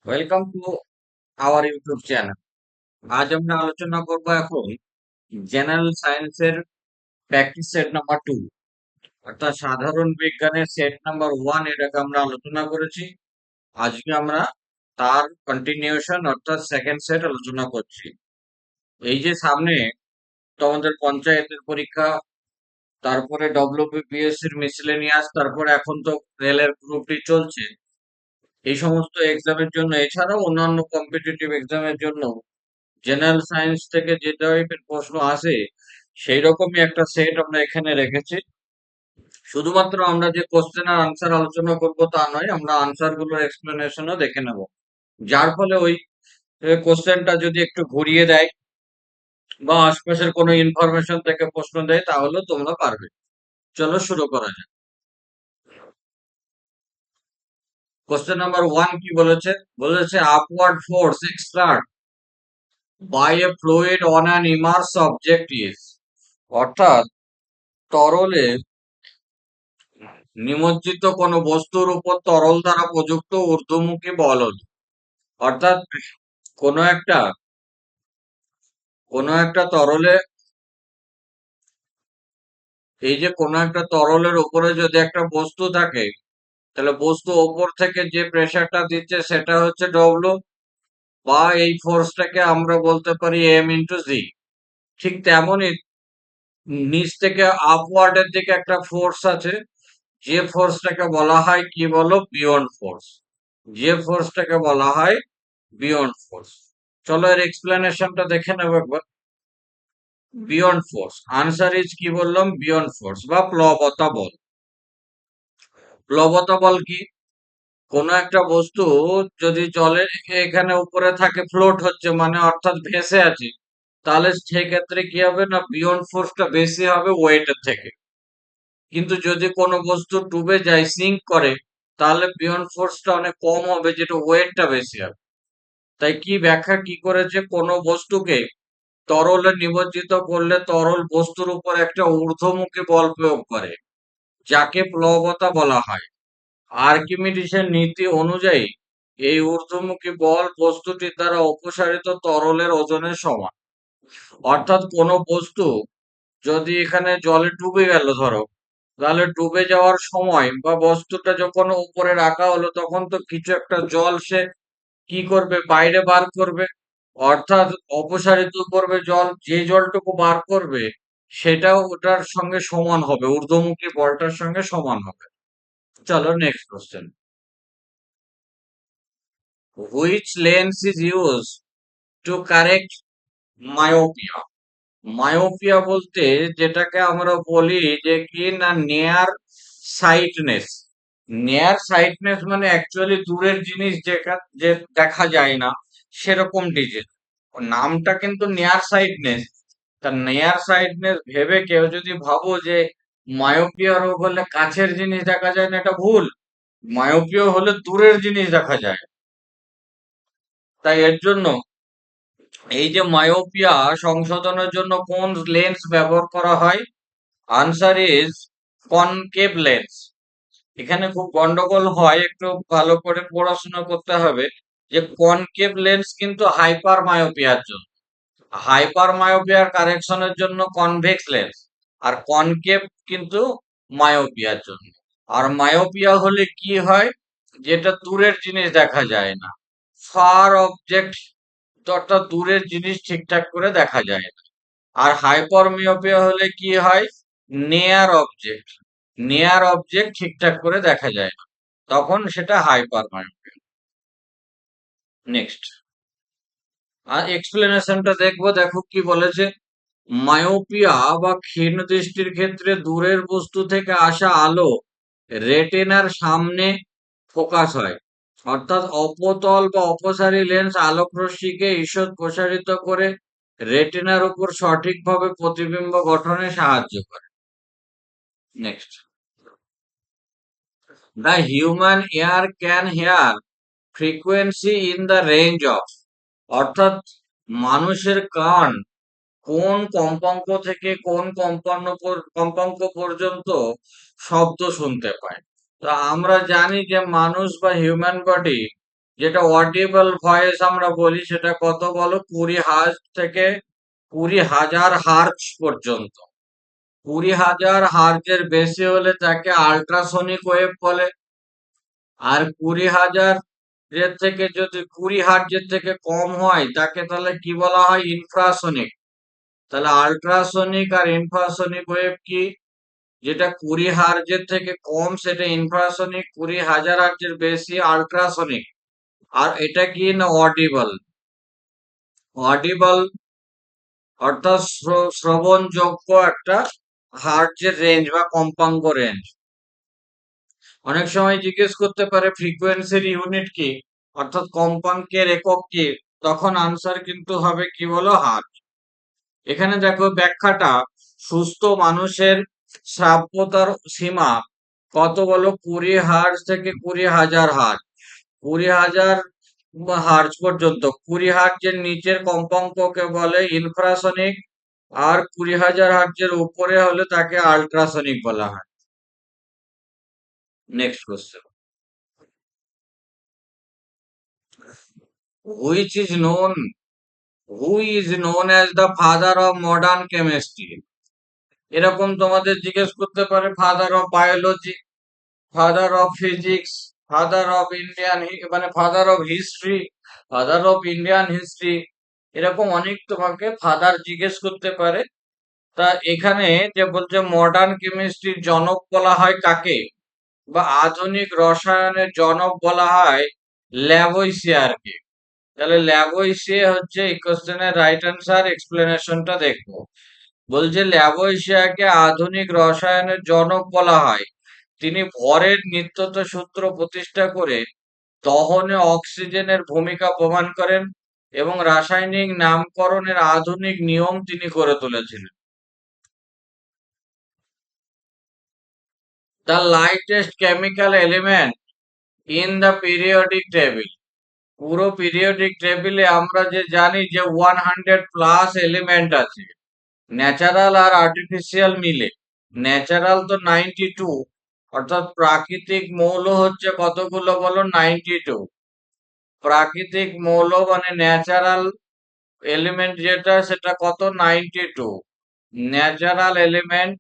Welcome to our YouTube channel. আজ আমরা আলোচনা করব এখন জেনারেল সায়েন্সের প্র্যাকটিস সেট নাম্বার 2, অর্থাৎ সাধারণ বিজ্ঞানের সেট নাম্বার 1। এটাকে আমরা আলোচনা করেছি। আজকে আমরা তার কন্টিনিউশন অর্থাৎ সেকেন্ড সেট আলোচনা করছি। এই যে সামনে তোমাদের পঞ্চায়েতের পরীক্ষা, তারপরে ডব্লিউবিপিএসসি এর মিসেলেনিয়াস, তারপরে এখন তো রেলের গ্রুপ ডি চলছে। এই সমস্ত এক্সামের জন্য, এছাড়াও অন্যান্য কম্পিটিটিভ এক্সামের জন্য জেনারেল সায়েন্স থেকে যে টাইপের প্রশ্ন আসে সেই রকমই একটা সেট আমরা এখানে রেখেছি। শুধুমাত্র আমরা যে কোশ্চেন আর আনসার আলোচনা করব তা নয়, আমরা আনসার গুলোর এক্সপ্লেনেশনও দেখে নেব, যার ফলে ওই কোশ্চেনটা যদি একটু ঘুরিয়ে দেয় বা আশপাশের কোনো ইনফরমেশন থেকে প্রশ্ন দেয় তাহলেও তোমরা পারবে। চলো শুরু করা যাক। কোশ্চেন নাম্বার 1 কি বলেছে? বলেছে upward force exert by a fluid on an immerse object is, অর্থাৎ তরলে নিমজ্জিত কোনো বস্তুর উপর তরল দ্বারা প্রযুক্ত ঊর্ধ্বমুখী বল হল। অর্থাৎ কোনো একটা কোনো একটা তরলে, এই যে কোনো একটা তরলের উপরে যদি একটা বস্তু থাকে, তাহলে বস্তু ওপর থেকে যে প্রেসারটা দিচ্ছে সেটা হচ্ছে ডব্লু, বা এই ফোর্সটাকে আমরা বলতে পারি এম ইন্টু জি। ঠিক তেমনই নিচ থেকে আপওয়ার্ডের দিকে একটা ফোর্স আছে, যে ফোর্সটাকে বলা হয় কি বলো, বিয়ন্ড ফোর্স। যে ফোর্সটাকে বলা হয় বিয়ন্ড ফোর্স। চলো এর এক্সপ্লেনেশনটা দেখে নেবো একবার। বিয়ন্ড ফোর্স, আনসার ইজ কি বললাম, বিয়ন্ড ফোর্স বা প্লবতা বল। প্লবতা বল কি? কোন একটা বস্তু যদি জলের এখানে উপরে থাকে, ফ্লোট হচ্ছে মানে অর্থাৎ ভেসে আছে, তাহলে সেক্ষেত্রে কি হবে না, বিয়ন্ড ফোর্সটা বেশি হবে ওয়েটের থেকে। কিন্তু যদি কোনো বস্তু ডুবে যায়, সিঙ্ক করে, তাহলে বিয়ন্ড ফোর্সটা অনেক কম হবে, যেটা ওয়েটটা বেশি হবে। তাই কি ব্যাখ্যা কি করেছে, কোনো বস্তুকে তরলে নিমজ্জিত করলে তরল বস্তুর উপর একটা ঊর্ধ্বমুখী বল প্রয়োগ করে, যাকে প্লবতা বলা হয়। আর্কিমিডিসের নীতি অনুযায়ী এই ঊর্ধ্বমুখী বল বস্তুটির দ্বারা অপসারিত তরলের ওজনের সমান। অর্থাৎ কোনো বস্তু যদি এখানে জলে ডুবে গেল ধরো, তাহলে ডুবে যাওয়ার সময় বা বস্তুটা যখন উপরে রাখা হলো, তখন তো কিছু একটা জল সে কি করবে, বাইরে বার করবে, অর্থাৎ অপসারিত করবে জল। যে জলটুকু বার করবে সেটাও ওটার সঙ্গে সমান হবে, ঊর্ধ্বমুখী বলটার সঙ্গে সমান হবে। চলো next question. Which lens is use to correct myopia? Myopia বলতে যেটাকে আমরা বলি যে কি না, নেয়ার সাইটনেস। নেয়ার সাইটনেস মানে অ্যাকচুয়ালি দূরের জিনিস যে দেখা যায় না, সেরকম ডিজিজ। নামটা কিন্তু নেয়ার সাইটনেস। তা নেয়ার সাইটনেস ভেবে কেউ যদি ভাবো যে মায়োপিয়া রোগ হলে কাছের জিনিস দেখা যায় না, এটা ভুল। মায়োপিয়া হলে দূরের জিনিস দেখা যায়। তাই এর জন্য এই যে মায়োপিয়া সংশোধনের জন্য কোন লেন্স ব্যবহার করা হয়, আনসার ইজ কনকেভ লেন্স। এখানে খুব গন্ডগোল হয়, একটু ভালো করে পড়াশোনা করতে হবে যে কনকেভ লেন্স কিন্তু হাইপার মায়োপিয়ার জন্য, হাইপার মায়োপিয়ার কারেকশনের জন্য কনভেক্স লেন্স, আর কনকেভ কিন্তু মায়োপিয়ার জন্য। আর মায়োপিয়া হলে কি হয়, যেটা দূরের জিনিস দেখা যায় না, ফার অবজেক্ট, অর্থাৎ দূরের জিনিস ঠিকঠাক করে দেখা যায় না। আর হাইপার মিওপিয়া হলে কি হয়, নেয়ার অবজেক্ট, নেয়ার অবজেক্ট ঠিকঠাক করে দেখা যায় না, তখন সেটা হাইপার মায়োপিয়া। নেক্সট আর এক্সপ্লেনেশনটা দেখবো। দেখো কি বলেছে, মায়োপিয়া বা ক্ষীণ দৃষ্টির ক্ষেত্রে দূরের বস্তু থেকে আসা আলো রেটিনার সামনে ফোকাস হয়, অর্থাৎ অপতল বা অপসারী লেন্স আলোক রশ্মিকে ঈষৎ প্রসারিত করে রেটিনার উপর সঠিকভাবে প্রতিবিম্ব গঠনে সাহায্য করে। Next, the human air can hear frequency in the range of, অর্থাৎ মানুষের কান কোন কম্পাঙ্ক থেকে কোন কম্পাঙ্ক পর্যন্ত শব্দ শুনতে পায়। তো আমরা জানি যে মানুষ বা হিউম্যান বডি যেটা অডিবল ভয়েস আমরা বলি সেটা কত বলো, 20,000 থেকে 20,000 পর্যন্ত। 20,000 বেশি হলে তাকে আল্ট্রাসনিক ওয়েভ বলে। আর 20,000 এর থেকে যদি 20 হার্জের থেকে কম হয় তাকে তাহলে কি বলা হয়, ইনফ্রাসনিক। তাহলে আল্ট্রাসনিক আর ইনফ্রাসনিক ওয়েভ কি? যেটা 20 হার্জের থেকে কম সেটা ইনফ্রাসনিক, 20,000 হার্জের বেশি আল্ট্রাসনিক। আর এটা কি না, অডিবল। অডিবল অর্থাৎ শ্রবণযোগ্য একটা হার্টজের রেঞ্জ বা কম্পাঙ্ক রেঞ্জ। অনেক সময় জিজ্ঞেস করতে পারে ফ্রিকোয়েন্সির ইউনিট কি, অর্থাৎ কম্পাঙ্কের একক কি, তখন আনসার কিন্তু হবে কি বলো, হার্টজ। এখানে দেখো ব্যাখ্যাটা, সুস্থ মানুষের শ্রাব্যতার সীমা কত বলো, 20 হার্জ থেকে 20,000 হার্জ। 20,000 হার্জ পর্যন্ত। 20 হার্জের নিচের কম্পাঙ্ককে বলে ইনফ্রাসনিক, আর 20,000 হার্জের উপরে হলে তাকে আল্ট্রাসনিক বলা হয়। Next question, which is known who is known as the father of modern chemistry? এরকম তোমাদের জিজ্ঞেস করতে পারে, father of biology, father of physics, father of Indian, মানে father of history, father of Indian history, এরকম অনেক তোমাকে ফাদার জিজ্ঞেস করতে পারে। তা এখানে যে বলছে মডার্ন কেমিস্ট্রির জনক বলা হয় কাকে, বা আধুনিক রসায়নের জনক বলা হয় ল্যাভোইসিয়ারকে। তাহলে ল্যাভোইসিয়া হচ্ছে এই কোশ্চেনের রাইট অ্যান্সার। এক্সপ্লেনেশনটা দেখবো। বলছে ল্যাভোইসিয়াকে আধুনিক রসায়নের জনক বলা হয়। তিনি ভরের নিত্যত্ব সূত্র প্রতিষ্ঠা করে দহনে অক্সিজেনের ভূমিকা প্রমাণ করেন এবং রাসায়নিক নামকরণের আধুনিক নিয়ম তিনি গড়ে তুলেছিলেন। The lightest chemical element in the periodic table. পুরো পিরিয়ডিক টেবিলে আমরা যে জানি যে 100+ এলিমেন্ট আছে, ন্যাচারাল আর আর্টিফিশিয়াল মিলে। ন্যাচারাল তো 92, অর্থাৎ প্রাকৃতিক মৌল হচ্ছে কতগুলো বলো, 92। প্রাকৃতিক মৌল মানে ন্যাচারাল এলিমেন্ট যেটা সেটা কত, 92। ন্যাচারাল এলিমেন্ট,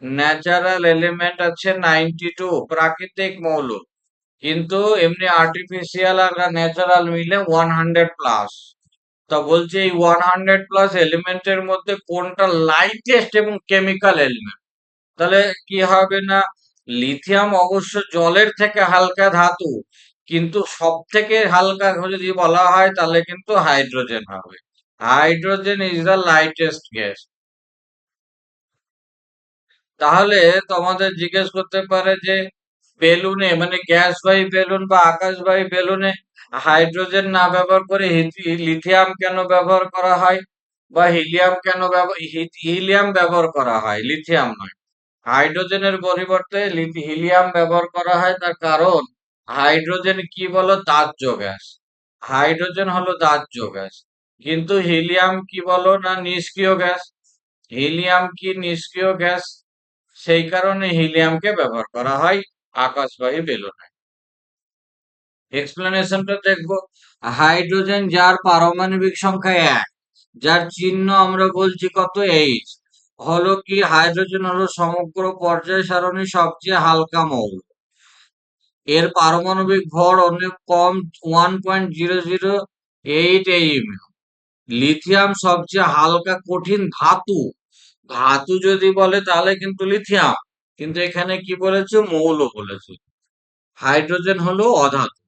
ন্যাচারাল এলিমেন্ট আছে 92 প্রাকৃতিক মৌল। কিন্তু এমনি আর্টিফিশিয়াল আর ন্যাচারাল মিলে 100+। তা বলছে এই 100+ এলিমেন্টের মধ্যে কোনটা লাইটেস্ট এবং কেমিক্যাল এলিমেন্ট? তাহলে কি হবে না, লিথিয়াম অবশ্য জলের থেকে হালকা ধাতু, কিন্তু সব থেকে হালকা যদি বলা হয় তাহলে কিন্তু হাইড্রোজেন হবে। Hydrogen is the lightest gas. তাহলে তোমাদের জিজ্ঞেস করতে পারে যে বেলুনে, মানে গ্যাসবাহী বেলুন বা আকাশবাহী বেলুনে হাইড্রোজেন না ব্যবহার করে লিথিয়াম কেন ব্যবহার করা হয়, বা হিলিয়াম কেন হিলিয়াম ব্যবহার করা হয়, লিথিয়াম নয়। হাইড্রোজেনের পরিবর্তে হিলিয়াম ব্যবহার করা হয়, তার কারণ হাইড্রোজেন কি বলো, দাহ্য গ্যাস। হাইড্রোজেন হলো দাহ্য গ্যাস, কিন্তু হিলিয়াম কি বলো না, নিষ্ক্রিয় গ্যাস। হিলিয়াম কি নিষ্ক্রিয় গ্যাস, সেই কারণে হিলিয়ামকে ব্যবহার করা হয় আকাশবাহী বেলুনে। এক্সপ্লেনেশনটা দেখবো। হাইড্রোজেন যার পারমাণবিক সংখ্যা 1, যার চিহ্ন আমরা বলছি কত, এইচ, হলো কি, হাইড্রোজেন হলো সমগ্র পর্যায় সারণী সবচেয়ে হালকা মৌল। এর পারমাণবিক ভর অনেক কম, 1.008 AeM। লিথিয়াম সবচেয়ে হালকা কঠিন ধাতু। ধাতু যদি বলে তাহলে কিন্তু লিথিয়াম, কিন্তু এখানে কি বলেছে, মৌল বলেছে। হাইড্রোজেন হলো অধাতু।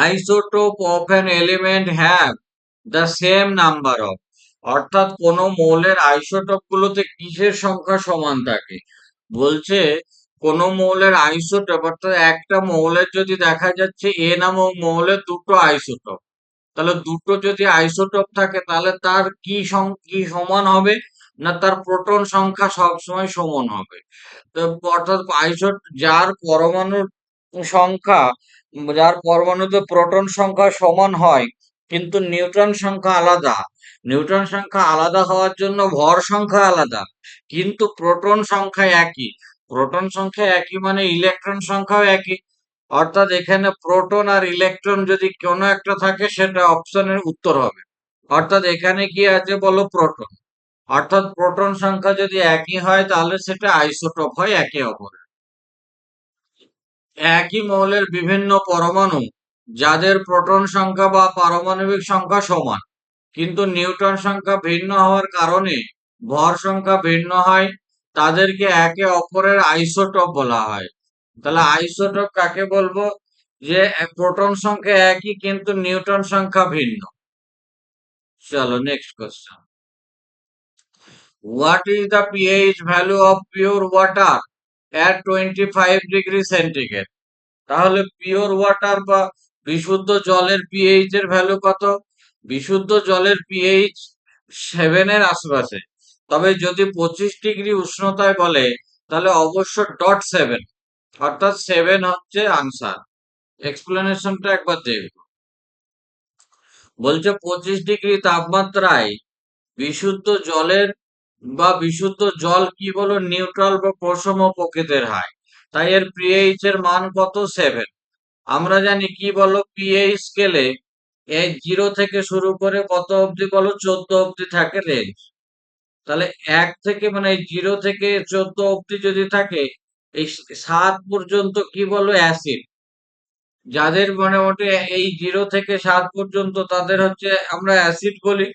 Isotope of an element have the same number of, অর্থাৎ কোন মৌলের আইসোটোপ গুলোতে কিসের সংখ্যা সমান থাকে? বলছে কোন মৌলের আইসোটোপ, অর্থাৎ একটা মৌলের যদি দেখা যাচ্ছে এ নামক মৌলের দুটো আইসোটোপ, তাহলে দুটো যদি আইসোটোপ থাকে তাহলে তার কি সমান হবে না, তার প্রোটন সংখ্যা সবসময় সমান হবে। তো অর্থাৎ যার পরমাণুর সংখ্যা, যার পরমাণুতে প্রোটন সংখ্যা সমান হয় কিন্তু নিউট্রন সংখ্যা আলাদা, নিউট্রন সংখ্যা আলাদা হওয়ার জন্য ভর সংখ্যা আলাদা, কিন্তু প্রোটন সংখ্যা একই। প্রোটন সংখ্যা একই মানে ইলেকট্রন সংখ্যাও একই। অর্থাৎ এখানে প্রোটন আর ইলেকট্রন যদি কোনো একটা থাকে সেটা অপশনের উত্তর হবে। অর্থাৎ এখানে কি আছে বলো, প্রোটন। অর্থাৎ প্রোটন সংখ্যা যদি একই হয় তাহলে সেটা আইসোটোপ হয় একে অপরের। একই মৌলের বিভিন্ন পরমাণু যাদের প্রোটন সংখ্যা বা পারমাণবিক সংখ্যা সমান কিন্তু নিউট্রন সংখ্যা ভিন্ন হওয়ার কারণে ভর সংখ্যা ভিন্ন হয়, তাদেরকে একে অপরের আইসোটোপ বলা হয়। তাহলে আইসোটোপ কাকে বলবো? যে প্রোটন সংখ্যা একই কিন্তু নিউট্রন সংখ্যা ভিন্ন। চলো next question. What is the pH value of pure water at 25 degree centigrade? তাহলে পিওর ওয়াটার বা বিশুদ্ধ জলের পিএইচ এর ভ্যালু কত? বিশুদ্ধ জলের পিএইচ 7 এর আশেপাশে। তবে যদি 25 ডিগ্রি উষ্ণতায় বলে তাহলে অবশ্য .7, অর্থাৎ 7 হচ্ছে আনসার। এক্সপ্লেনেশনটা একবার দেখব। বলছে 25 ডিগ্রি তাপমাত্রায় বিশুদ্ধ জলের বা বিশুদ্ধ জল কি বলো, নিউট্রাল বা প্রশম প্রকৃতির হয়, তাই এর পিএইচ এর মান কত? 7। আমরা জানি কি বলো, পিএইচ স্কেলে এই 0 থেকে শুরু করে কত অবধি বলো, 14 অবধি থাকে রেঞ্জ। তাহলে 1 থেকে মানে 0 থেকে 14 অবধি যদি থাকে, এই 7 পর্যন্ত কি বলো, অ্যাসিড। যাদের মোটামুটি এই 0 থেকে 7 পর্যন্ত তাদের হচ্ছে আমরা অ্যাসিড বলি।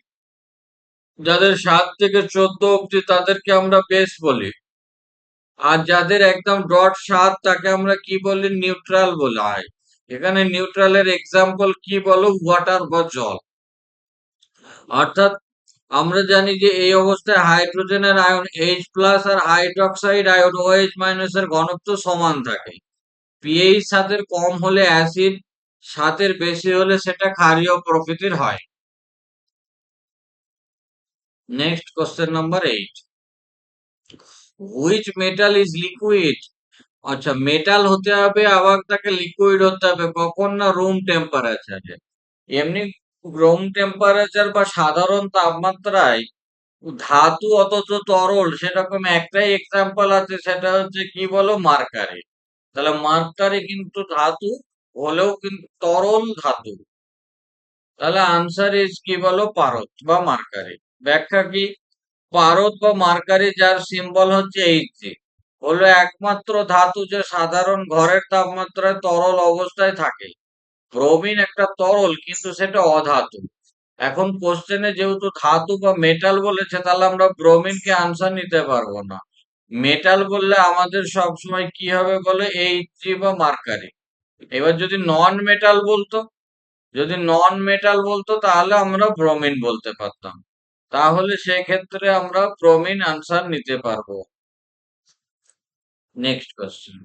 যাদের 7 থেকে 14 অবধি তাদেরকে আমরা বেস বলি। আর যাদের একদম .7 তাকে আমরা কি বলি, নিউট্রাল বলা হয়। এখানে নিউট্রালের এক্সাম্পল কি বলো, ওয়াটার বা জল। অর্থাৎ আমরা জানি যে এই অবস্থায় হাইড্রোজেনের আয়ন H+ আর হাইড্রোক্সাইড আয়ন OH- এর ঘনত্ব সমান থাকে। পিএইচ 7 কম হলে অ্যাসিড, 7 বেশি হলে সেটা ক্ষারীয় প্রকৃতির হয়। Next question number 8। Which metal is liquid? আচ্ছা, মেটাল হতে হবে আবার তাকে লিকুইড হতে হবে কখন? না রুম টেম্পারেচারে। এমনি রুম টেম্পারেচার বা সাধারণ তাপমাত্রায় ধাতু অথচ তরল, সেরকম একটাই এক্সাম্পল আছে, সেটা হচ্ছে কি বলো, মার্কারি। তাহলে মার্কারি কিন্তু ধাতু হলেও কিন্তু তরল ধাতু। তাহলে আনসার ইজ কি বলো, পারদ বা মার্কারি। ব্যাখ্যা কি? পারদ বা মার্কারি যার সিম্বল হচ্ছে Hg হলো একমাত্র ধাতু যে সাধারণ ঘরের তাপমাত্রায় তরল অবস্থায় থাকে। ব্রোমিন একটা তরল কিন্তু সেটা অধাতু। এখন কোশ্চেনে যেহেতু ধাতু বা মেটাল বলেছে তাহলে আমরা ব্রোমিনকে আনসার নিতে পারবো না। মেটাল বললে আমাদের সবসময় কি হবে বলে, Hg বা মার্কারি। এবার যদি নন মেটাল বলতো, তাহলে আমরা ব্রোমিন বলতে পারতাম। তাহলে সেক্ষেত্রে আমরা ব্রোমিন আনসার নিতে পারবো। Next question.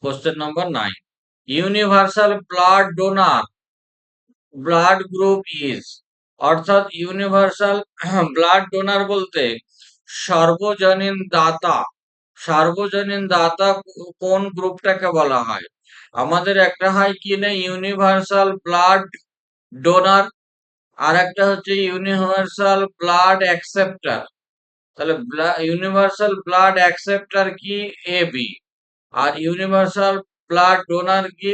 Question number 9। Universal blood group is, অর্থাৎ ইউনিভার্সাল ব্লাড ডোনার বলতে সার্বজনীন দাতা। সার্বজনীন দাতা কোন গ্রুপটাকে বলা হয়? আমাদের একটা হয় কি না, ইউনিভার্সাল ব্লাড ডোনার, আর একটা হচ্ছে ইউনিভার্সাল ব্লাড অ্যাকসেপ্টার। তাহলে ইউনিভার্সাল ব্লাড অ্যাকসেপ্টার কি? AB। আর ইউনিভার্সাল ব্লাড ডোনার কি?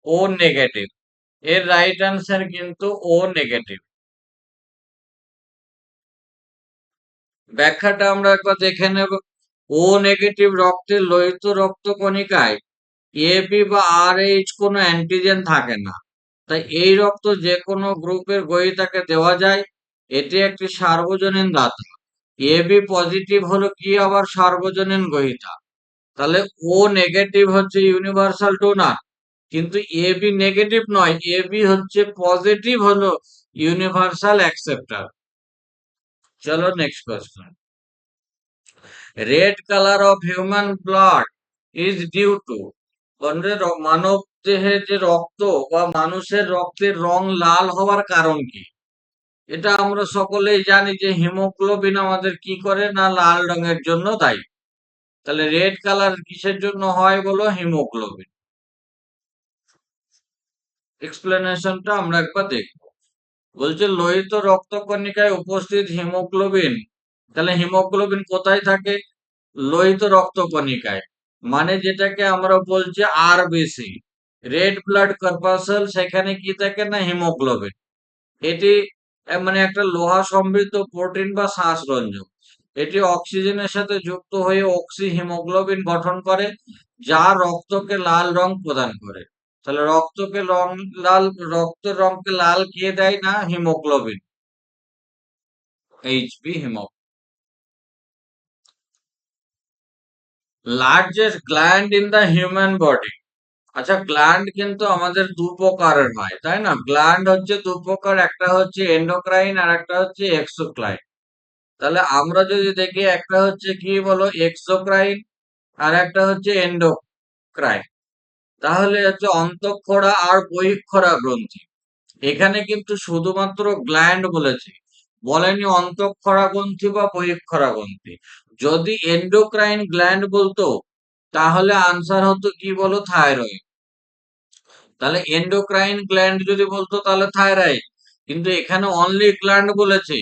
ও নেগেটিভ। এর রাইট আনসার কিন্তু ও নেগেটিভ। ব্যাখ্যাটা আমরা একবার দেখে নেব। ও নেগেটিভ রক্তের লোহিত রক্ত কণিকায় AB বা RH কোনো অ্যান্টিজেন থাকে না, তাই এই রক্ত যে কোনো গ্রুপের গ্রহীতাকে দেওয়া যায়। এটি একটি সার্বজনীন দাতা। AB পজিটিভ হলো কি আবার সার্বজনীন গ্রহীতা। তাহলে ও নেগেটিভ হচ্ছে ইউনিভার্সাল ডোনার, কিন্তু AB নেগেটিভ নয়, AB হচ্ছে পজিটিভ হলো ইউনিভার্সাল অ্যাকসেপ্টার। চলো next question. Red colour of human blood is due to, মানব দেহে যে রক্ত বা মানুষের রক্তের রং লাল হওয়ার কারণ কি? এটা আমরা সকলেই জানি যে হিমোগ্লোবিন আমাদের কি করে না, লাল রঙের জন্য দায়ী। তাহলে রেড কালার কিসের জন্য হয় বলো, হিমোগ্লোবিন। এক্সপ্লেনেশনটা আমরা একবার দেখব। বলছে লোহিত রক্তকণিকায় উপস্থিত হিমোগ্লোবিন। তাহলে হিমোগ্লোবিন কোথায় থাকে? লোহিত রক্তকণিকায়। মানে যেটাকে আমরা বলছি আরবিসি, রেড ব্লাড কর্পাসেল, সেখানে কি থাকে না হিমোগ্লোবিন। এটি মানে একটা লোহা সমৃদ্ধ প্রোটিন বা শ্বাসরঞ্জক। এটি অক্সিজেনের সাথে যুক্ত হয়ে অক্সি হিমোগ্লোবিন গঠন করে, যা রক্তকে লাল রং প্রদান করে। তাহলে রক্তকে রং লাল, রক্তের রংকে লাল কে দেয় না? Haemoglobin, HB haemoglobin. Largest gland in the human body. আচ্ছা, গ্ল্যান্ড কিন্তু আমাদের দু প্রকারের হয়, তাই না? গ্ল্যান্ড হচ্ছে দু প্রকার, একটা হচ্ছে এন্ডোক্রাইন আর একটা হচ্ছে এক্সোক্রাইন। তাহলে আমরা যদি দেখি, একটা হচ্ছে কি বলো এক্সোক্রাইন, আর একটা হচ্ছে এন্ডোক্রাইন। তাহলে হচ্ছে অন্তঃক্ষরা আর বহিঃক্ষরা গ্রন্থি। এখানে কিন্তু শুধুমাত্র গ্ল্যান্ড বলেছে, বলেনি অন্তঃক্ষরা গ্রন্থি বা বহিঃক্ষরা গ্রন্থি। যদি এন্ডোক্রাইন গ্ল্যান্ড বলতো, তাহলে আনসার হতো কি বলো? থাইরয়েড। তাহলে এন্ডোক্রাইন গ্ল্যান্ড যদি বলতো তাহলে থাইরয়েড। কিন্তু এখানে অনলি গ্ল্যান্ড বলেছে।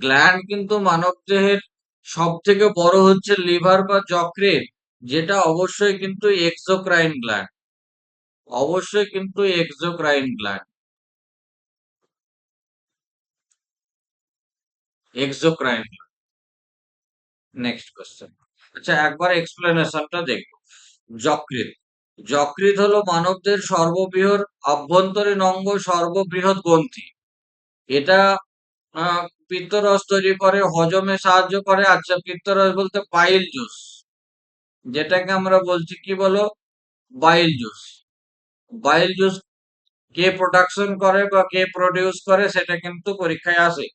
গ্ল্যান্ড কিন্তু মানব দেহের সব থেকে বড় হচ্ছে লিভার বা যকৃৎ, যেটা অবশ্যই কিন্তু এক্সোক্রাইন গ্ল্যান্ড, অবশ্যই কিন্তু exocrine gland, exocrine. Next question. আচ্ছা, একবার এক্সপ্লেনেশনটা দেখো। যকৃৎ, যকৃৎ হলো মানবদের সর্ববৃহৎ অভ্যন্তরীণ অঙ্গ, সর্ববৃহৎ গ্রন্থি। এটা পিত্তরস তৈরি করে, হজমে সাহায্য করে। আচ্ছা, পিত্তরস বলতে বাইল জুস, যেটাকে আমরা বলছি কি বলো? Bile juice. বাইল জুস কে প্রোডাকশন করে বা কে প্রডিউস করে, সেটা কিন্তু পরীক্ষায় আসে।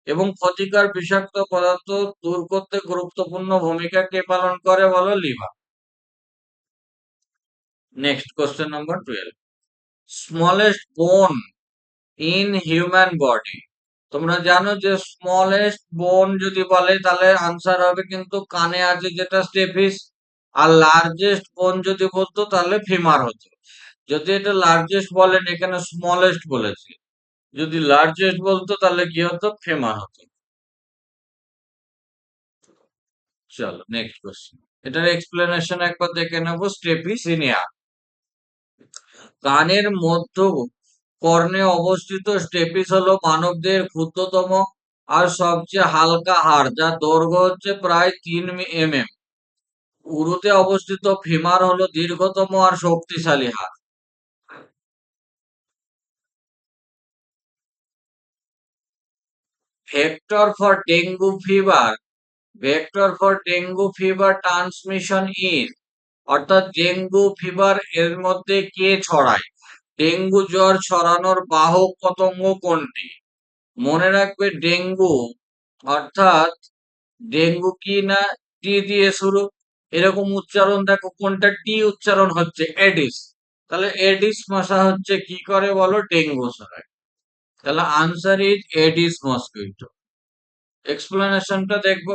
এবং ক্ষতিকর বিষাক্ত পদার্থ দূর করতে গুরুত্বপূর্ণ ভূমিকা কে পালন করে বলো? Liver. Next question number 12। Smallest বোন ইন হিউম্যান বডি। তোমরা জানো যে স্মলেস্ট বোন যদি বলে তাহলে আনসার হবে কিন্তু কানে আছে যেটা স্টেপিস। আর লার্জেস্ট বোন যদি বলতো তাহলে ফিমার হতো। যদি এটা লার্জেস্ট বলেন, এখানে স্মলেস্ট বলেছে, যদি লার্জেস্ট বলতো তাহলে কি হতো? ফেমার হতো। চলো নেক্সট কোশ্চেন। এটার এক্সপ্লেনেশন একবার দেখে নেবো। স্টেপিসিনিয়া, কানের মধ্য কর্ণে অবস্থিত স্টেপিস হলো মানবদেহের ক্ষুদ্রতম আর সবচেয়ে হালকা হাড়, যার দৈর্ঘ্য হচ্ছে প্রায় 3 mm। উরুতে অবস্থিত ফিমার হলো দীর্ঘতম আর শক্তিশালী হাড়। Vector for dengue fever, vector for dengue fever transmission is, অর্থাৎ ডেঙ্গু ফিভার এর মধ্যে কে ছড়ায়? ডেঙ্গু জ্বর ছড়ানোর বাহক পতঙ্গ কোনটি? মনে রাখবে, ডেঙ্গু অর্থাৎ ডেঙ্গু কি না টি দিয়ে শুরু, এরকম উচ্চারণ দেখো কোনটা টি উচ্চারণ হচ্ছে? এডিস। তাহলে এডিস মশা হচ্ছে কি করে বলো? ডেঙ্গু ছড়ায়। তাহলে আনসার ইজ এডিস মসকিটো। এক্সপ্লেনেশনটা দেখবো।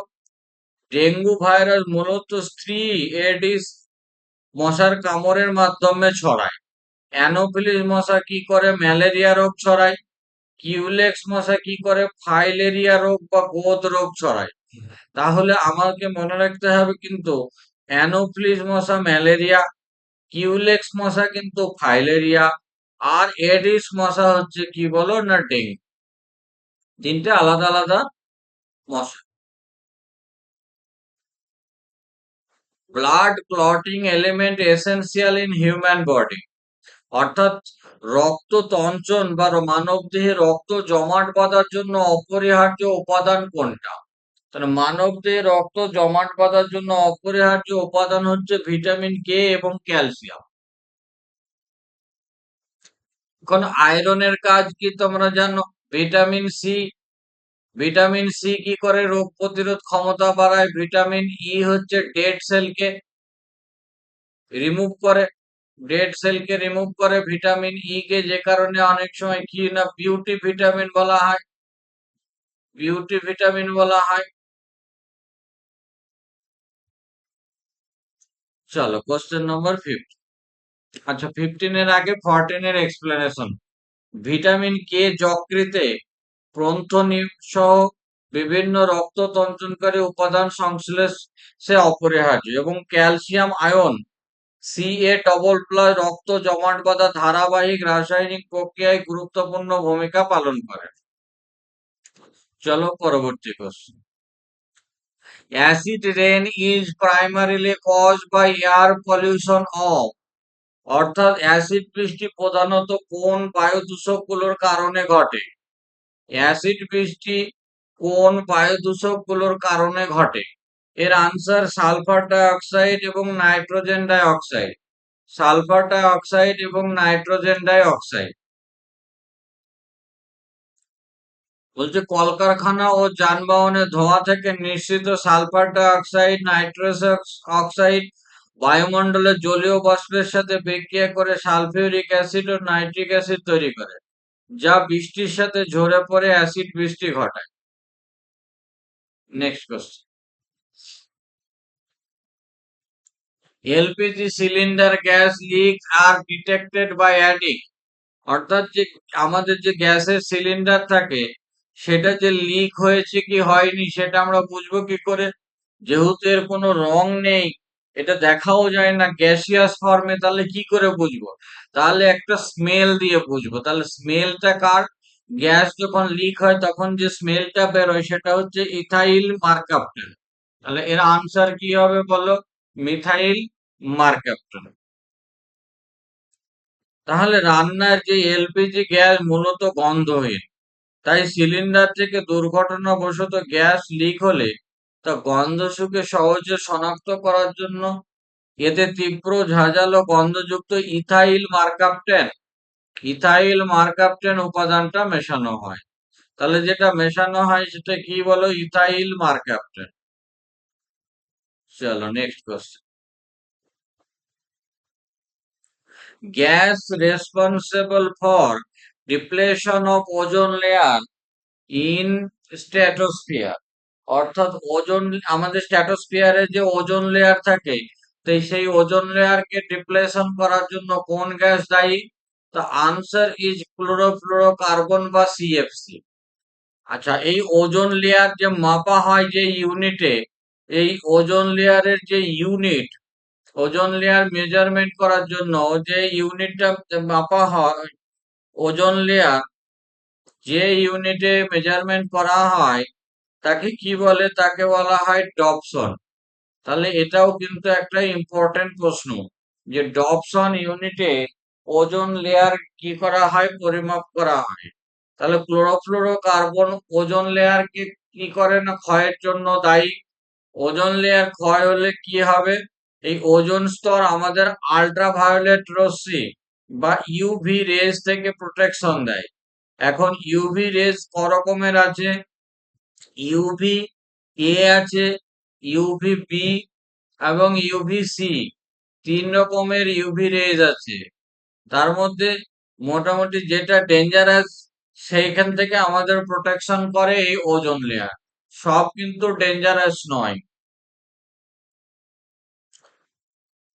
ডেঙ্গু ভাইরাস মূলত স্ত্রী এডিস মশার কামড়ের মাধ্যমে ছড়ায়। অ্যানোফিলিস মশা কি করে? ম্যালেরিয়া রোগ ছড়ায়। কিউলেক্স মশা কি করে? ফাইলেরিয়া রোগ বা গোঁদ রোগ ছড়ায়। তাহলে আমাকে মনে রাখতে হবে কিন্তু অ্যানোফিলিস মশা ম্যালেরিয়া, কিউলেক্স মশা কিন্তু ফাইলেরিয়া, আর এডিস মশা হচ্ছে কি বলো? না ডেঙ্গু। তিনটে আলাদা আলাদা মশা। Blood clotting element essential in human body, অর্থাৎ রক্ত তঞ্চন বা মানবদেহে রক্ত জমাট বাঁধার জন্য অপরিহার্য উপাদান কোনটা? তাহলে মানবদেহে রক্ত জমাট বাঁধার জন্য অপরিহার্য উপাদান হচ্ছে ভিটামিন কে এবং ক্যালসিয়াম। এখন আয়রনের কাজ কি তোমরা জানো? ভিটামিন সি, ভিটামিন সি কি করে? রোগ প্রতিরোধ ক্ষমতা বাড়ায়। ভিটামিন ই হচ্ছে ডেড সেলকে রিমুভ করে, ডেড সেলকে রিমুভ করে ভিটামিন ই কে, যে কারণে অনেক সময় কি না বিউটি ভিটামিন বলা হয়, বিউটি ভিটামিন বলা হয়। চলো কোশ্চেন নম্বর 15। আচ্ছা, 15 এর আগে 14 এর এক্সপ্লেনেশন। ভিটামিন কে যকৃতে প্রন্থনিউ সহ বিভিন্ন রক্ত তঞ্চনকারী উপাদান সংশ্লেষে অপরিহার্য, এবং ক্যালসিয়াম আয়ন Ca++ রক্ত জমাট বাঁধা ধারাবাহিক রাসায়নিক প্রক্রিয়ায় গুরুত্বপূর্ণ ভূমিকা পালন করে। চলো পরবর্তী question. Acid rain is primarily caused by air pollution of, অর্থাৎ অ্যাসিড বৃষ্টি প্রধানত কোন বায়ু দূষকগুলোর কারণে ঘটে? অ্যাসিড বৃষ্টি কোন বায়ু দূষকগুলোর কারণে ঘটে? এর আনসার সালফার ডাই অক্সাইড এবং nitrogen die oxide. Sulphur die oxide এবং নাইট্রোজেন ডাই অক্সাইড। বলছে কলকারখানা ও যানবাহনের ধোঁয়া থেকে নিঃসৃত sulphur die oxide, nitrous oxide বায়ুমণ্ডলে জলীয় বাষ্পের সাথে বিক্রিয়া করে সালফিউরিক অ্যাসিড ও নাইট্রিক অ্যাসিড তৈরি করে, যা বৃষ্টির সাথে ঝরে পড়ে অ্যাসিড বৃষ্টি ঘটায়। Next question. LPG cylinder gas leak are detected by adding, অর্থাৎ যে আমাদের যে গ্যাসের সিলিন্ডার থাকে সেটা যে লিক হয়েছে কি হয়নি সেটা আমরা বুঝবো কি করে? যেহেতু এর কোনো রং নেই, এটা দেখাও যায় না গ্যাসিয়াস ফর্মে, তাহলে কি করে বুঝবো? তাহলে একটা স্মেল দিয়ে বুঝবো। তাহলে স্মেলটা কার? গ্যাস যখন লিক হয় তখন যে স্মেলটা বেরোয় সেটা হচ্ছে ইথাইল মার্কাপটেন। তাহলে এর আনসার কি হবে বলো? মিথাইল মার্কাপটেন। তাহলে রান্নার যে এলপিজি গ্যাস মূলত গন্ধহীন, তাই সিলিন্ডার থেকে দুর্ঘটনাবশত গ্যাস লিক হলে তা গন্ধ শুকে সহজে শনাক্ত করার জন্য এতে তীব্র ঝাঁঝালো গন্ধযুক্ত ইথাইল মার্কাপটেন উপাদানটা মেশানো হয়। তাহলে যেটা মেশানো হয় সেটা কি বলো? ইথাইল মার্কাপটেন। চলো next question. Gas responsible for depletion of ozone layer in stratosphere, অর্থাৎ ওজোন, আমাদের স্ট্র্যাটোস্ফিয়ারে যে ওজোন লেয়ার থাকে, তো সেই ওজোন লেয়ারকে ডিপ্লেশন করার জন্য কোন গ্যাস দায়ী? তো আনসার ইজ ক্লোরোফ্লোরোকার্বন বা সিএফসি। আচ্ছা, এই ওজোন লেয়ার যে মাপা হয় যে ইউনিটে, এই ওজোন লেয়ারের যে ইউনিট, ওজোন লেয়ার মেজারমেন্ট করার জন্য যে ইউনিটটা মাপা হয়, ওজোন লেয়ার যে ইউনিটে মেজারমেন্ট করা হয় তাকে কি বলে? তাকে বলা হয় ডবসন। তাহলে এটাও কিন্তু একটা ইম্পর্টেন্ট প্রশ্ন, যে ডবসন ইউনিটে ওজোন লেয়ার কি করা হয়? পরিমাপ করা হয়। তাহলে ক্লোরোফ্লোরোকার্বন ওজোন লেয়ারকে কি করে না ক্ষয়ের জন্য দায়ী। ওজোন লেয়ার ক্ষয় হলে কি হবে? এই ওজোন স্তর আমাদের আল্ট্রাভায়োলেট রশ্মি বা ইউভি রেজ থেকে প্রোটেকশন দেয়। এখন ইউভি রেজ ক রকমের আছে? ইউভি এ আছে, ইউভি বি এবং ইউভি সি, 3 রকমের ইউভি রেজ আছে। তার মধ্যে মোটামুটি যেটা ডেঞ্জারাস সেইখান থেকে আমাদের প্রোটেকশন করে এই ওজোন লেয়ার, সব কিন্তু ডেঞ্জারাস নয়।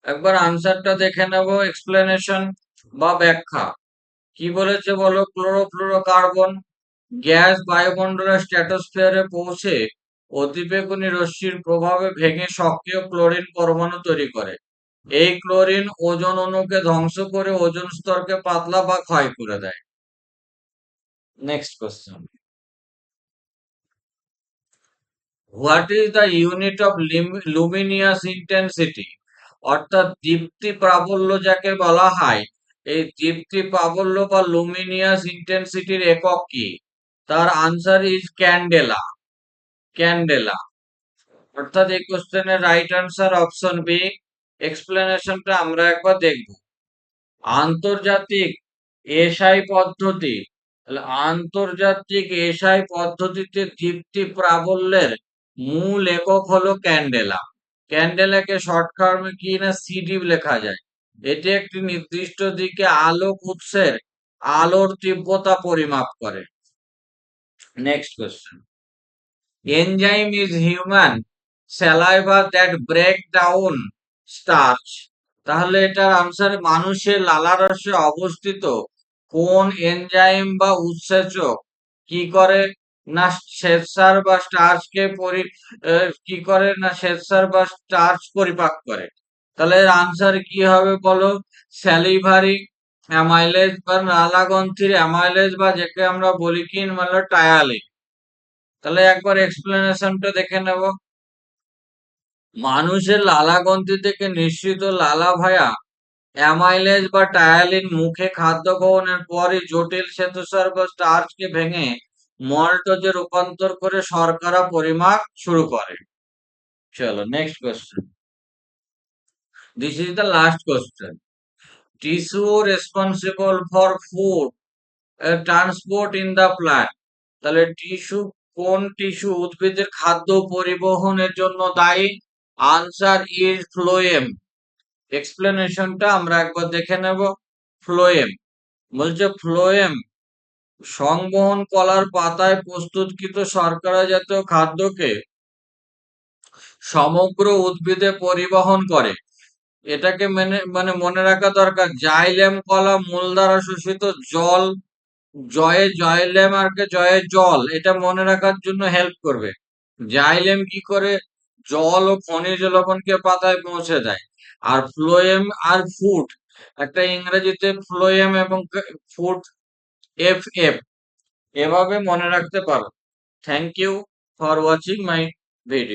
একবার আনসারটা দেখে নেব, এক্সপ্লেনেশন বা ব্যাখ্যা। কি বলেছে বলো? ক্লোরোফ্লোরোকার্বন গ্যাস বায়ুমণ্ডলের স্ট্র্যাটোস্ফিয়ারে পৌঁছে অতিবেগুনি রশ্মির প্রভাবে ভেঙে সক্রিয় ক্লোরিন পরমাণু তৈরি করে। এই ক্লোরিন ওজোন অণুকে ধ্বংস করে ওজোন স্তরকে পাতলা বা ক্ষয় করে দেয়। Next question. What is the unit of Luminous intensity, অর্থাৎ দীপ্তি প্রাবল্য যাকে বলা হয়, এই দীপ্তি প্রাবল্য বা লুমিনিয়াস ইন্টেন্সিটির একক কি? তার আনসার ইজ ক্যান্ডেলা। ক্যান্ডেলা। অর্থাৎ এই কোশ্চেনের রাইট আনসার অপশন বি। এক্সপ্লেনেশনটা আমরা একবার দেখব। আন্তর্জাতিক এসআই পদ্ধতি, তাহলে আন্তর্জাতিক এসআই পদ্ধতিতে দীপ্তি প্রাবল্যের মূল একক হলো ক্যান্ডেলা। ক্যান্ডেলাকে শর্ট ফর্মে কি না সিডি লেখা যায়। এটি একটি নির্দিষ্ট দিকে আলোক উৎসের আলোর তীব্রতা পরিমাপ করে। Next question. Enzyme is human saliva that break down starch, তাহলে এটার আনসার মানুষের লালারসে অবস্থিত কোন এনজাইম বা উৎসেচক কি করে? না শ্বেতসার বা স্টার্চকে কি করে না শ্বেতসার বা স্টার্চ পরিপাক করে। তাহলে এর আনসার কি হবে বলো? স্যালিভারি অ্যামাইলেজ বা লালাগ্রন্থির অ্যামাইলেজ বা যাকে আমরা বলি কি মানে টায়ালিন। তাহলে একবার এক্সপ্লেনেশনটা দেখে নেব। মানুষের লালাগ্রন্থি থেকে নিঃসৃত লালা ভায়া অ্যামাইলেজ বা টায়ালিন মুখে খাদ্য গ্রহণের পরই জটিল শ্বেতসার বা স্টার্চকে ভেঙে মল্টজে রূপান্তর করে শর্করা পরিমাপ শুরু করে। চলো next question. This is the last question. Tissue responsible for food transport in the plant. তাহলে কোন টিস্যু উদ্ভিদের খাদ্য পরিবহনের জন্য দায়ী? Answer is phloem. এক্সপ্লেনেশনটা আমরা একবার দেখে নেব। ফ্লোয়েম বলছে ফ্লোয়েম সংবহন কলার পাতায় প্রস্তুতকৃত শর্করা জাতীয় খাদ্যকে সমগ্র উদ্ভিদে পরিবহন করে। এটাকে মনে রাখা দরকার। জাইলেম কলা মূল দ্বারা শোষিত জল জয়লেম আর জয়ের জল এটা মনে রাখার জন্য হেল্প করবে। জাইলেম কি করে? জল ও খনিজ লবণকে পাতায় পৌঁছে দেয়। আর ফ্লোয়েম আর ফুড একটা ইংরেজিতে ফ্লোয়েম এবং ফুড এফ এফ এভাবে মনে রাখতে পারো। Thank you for watching my video.